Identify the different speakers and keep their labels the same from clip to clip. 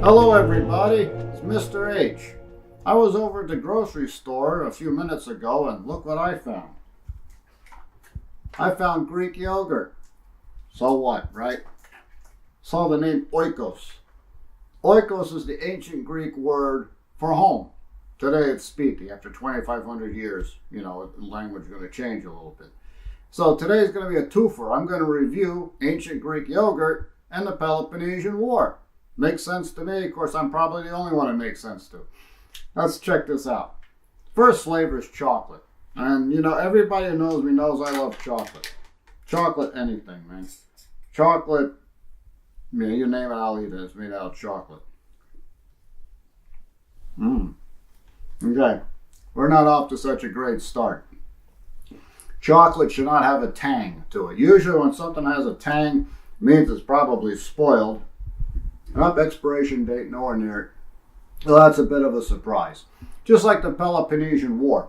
Speaker 1: Hello everybody, it's Mr. H. I was over at the grocery store a few minutes ago and look what I found. I found Greek yogurt. So what, right? Saw the name oikos. Oikos is the ancient Greek word for home. Today it's speaking. After 2,500 years, the language is going to change a little bit. So today's going to be a twofer. I'm going to review ancient Greek yogurt and the Peloponnesian War. Makes sense to me. Of course, I'm probably the only one it makes sense to. Let's check this out. First flavor is chocolate. And, everybody who knows me knows I love chocolate. Chocolate anything, man. Chocolate, you name it, I'll eat it. It's made out of chocolate. Okay. We're not off to such a great start. Chocolate should not have a tang to it. Usually when something has a tang, it means it's probably spoiled. Expiration date, nowhere near it. Well, that's a bit of a surprise. Just like the Peloponnesian War.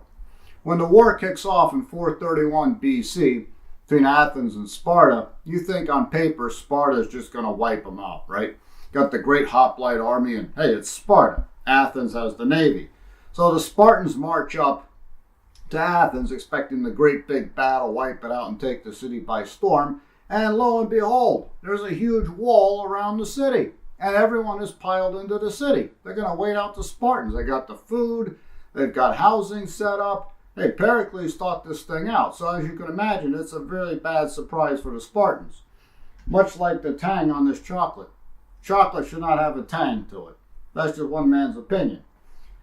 Speaker 1: When the war kicks off in 431 BC between Athens and Sparta, you think on paper Sparta is just going to wipe them out, right? Got the great hoplite army and, hey, it's Sparta. Athens has the navy. So the Spartans march up to Athens expecting the great big battle, wipe it out and take the city by storm. And lo and behold, there's a huge wall around the city. And everyone is piled into the city. They're going to wait out the Spartans. They got the food. They've got housing set up. Hey, Pericles thought this thing out. So as you can imagine, it's a really bad surprise for the Spartans. Much like the tang on this chocolate. Chocolate should not have a tang to it. That's just one man's opinion.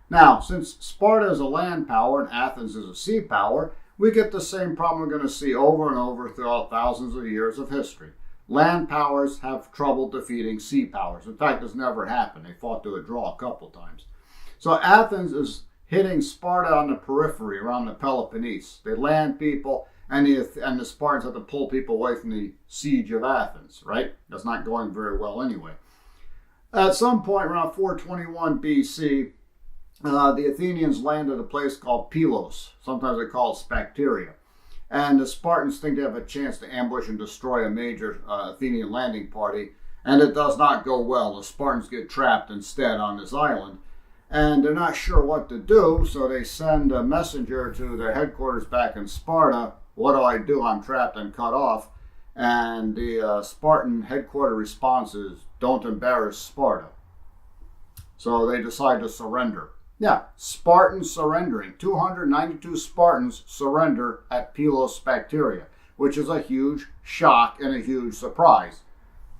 Speaker 1: Now, since Sparta is a land power and Athens is a sea power, we get the same problem we're going to see over and over throughout thousands of years of history. Land powers have trouble defeating sea powers. In fact, it's never happened. They fought to a draw a couple times. So Athens is hitting Sparta on the periphery around the Peloponnese. They land people, and the Spartans have to pull people away from the siege of Athens, right? That's not going very well anyway. At some point around 421 BC, the Athenians land at a place called Pylos. Sometimes they call it Spacteria. And the Spartans think they have a chance to ambush and destroy a major Athenian landing party. And it does not go well. The Spartans get trapped instead on this island. And they're not sure what to do, so they send a messenger to their headquarters back in Sparta. What do I do? I'm trapped and cut off. And the Spartan headquarter response is, don't embarrass Sparta. So they decide to surrender. Yeah, Spartans surrendering. 292 Spartans surrender at Pylos Spacteria, which is a huge shock and a huge surprise.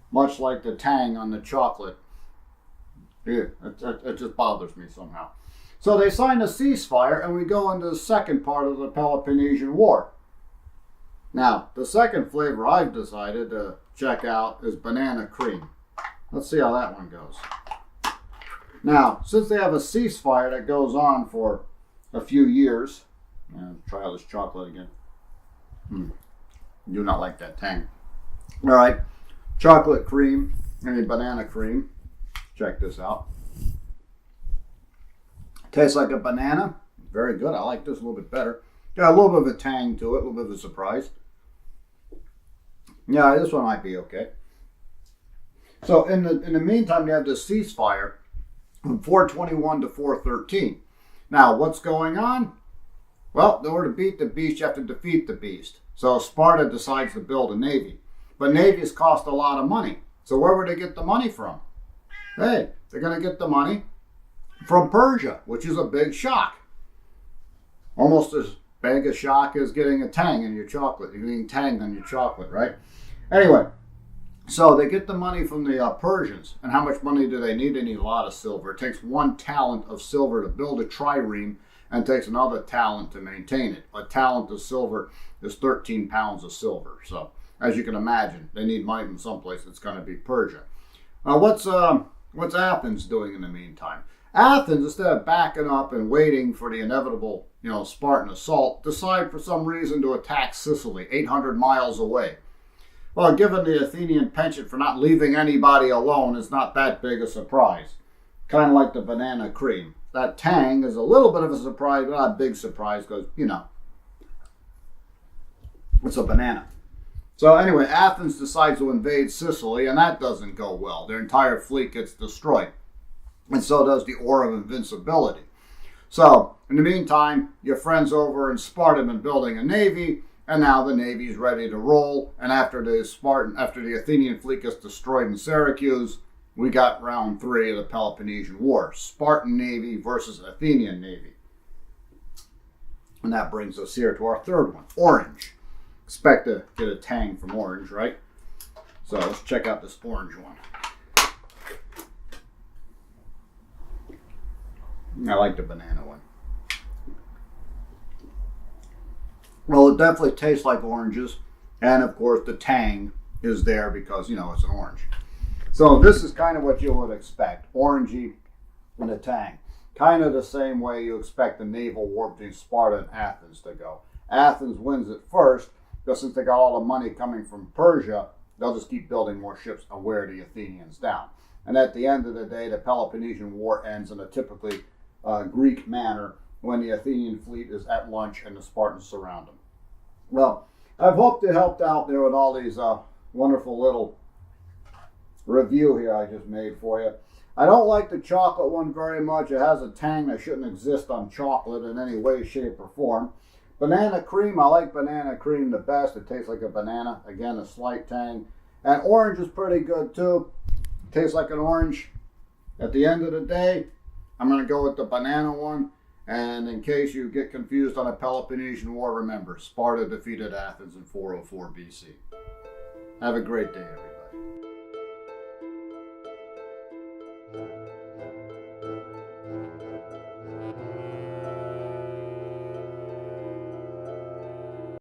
Speaker 1: Much like the tang on the chocolate. Yeah, it just bothers me somehow. So they sign a ceasefire and we go into the second part of the Peloponnesian War. Now, the second flavor I've decided to check out is banana cream. Let's see how that one goes. Now, since they have a ceasefire that goes on for a few years, try out this chocolate again. Do not like that tang. All right, chocolate cream, banana cream. Check this out. Tastes like a banana. Very good. I like this a little bit better. Got a little bit of a tang to it, a little bit of a surprise. Yeah, this one might be okay. So in the meantime, you have this ceasefire from 421 to 413. Now, what's going on? Well, in order to beat the beast, you have to defeat the beast. So Sparta decides to build a navy. But navies cost a lot of money. So where would they get the money from? Hey, they're going to get the money from Persia, which is a big shock. Almost as big a shock as getting a tang in your chocolate. You're getting tang on your chocolate, right? Anyway, so they get the money from the Persians. And how much money do they need? They need a lot of silver. It takes 1 talent of silver to build a trireme and takes another talent to maintain it. A talent of silver is 13 pounds of silver. So as you can imagine, they need money from someplace. It's going to be Persia. What's Athens doing in the meantime? Athens, instead of backing up and waiting for the inevitable, Spartan assault, decide for some reason to attack Sicily, 800 miles away. Well, given the Athenian penchant for not leaving anybody alone, it's not that big a surprise. Kind of like the banana cream. That tang is a little bit of a surprise, but not a big surprise because, it's a banana. So anyway, Athens decides to invade Sicily, and that doesn't go well. Their entire fleet gets destroyed, and so does the Aura of Invincibility. So, in the meantime, your friends over in Sparta have been building a navy, and now the navy's ready to roll. And after the Athenian fleet gets destroyed in Syracuse, we got round 3 of the Peloponnesian War. Spartan navy versus Athenian navy. And that brings us here to our third one, orange. Expect to get a tang from orange, right? So let's check out this orange one. I like the banana one. Well, it definitely tastes like oranges. And of course, the tang is there because, it's an orange. So this is kind of what you would expect. Orangey and a tang. Kind of the same way you expect the naval war between Sparta and Athens to go. Athens wins it first, because since they got all the money coming from Persia, they'll just keep building more ships and wear the Athenians down. And at the end of the day, the Peloponnesian War ends in a typically Greek manner when the Athenian fleet is at lunch and the Spartans surround them. Well, I've hoped it helped out there with all these wonderful little review here I just made for you. I don't like the chocolate one very much. It has a tang that shouldn't exist on chocolate in any way, shape, or form. Banana cream, I like banana cream the best. It tastes like a banana. Again, a slight tang. And orange is pretty good too. Tastes like an orange. At the end of the day, I'm going to go with the banana one. And in case you get confused on the Peloponnesian War, remember, Sparta defeated Athens in 404 BC. Have a great day, everybody.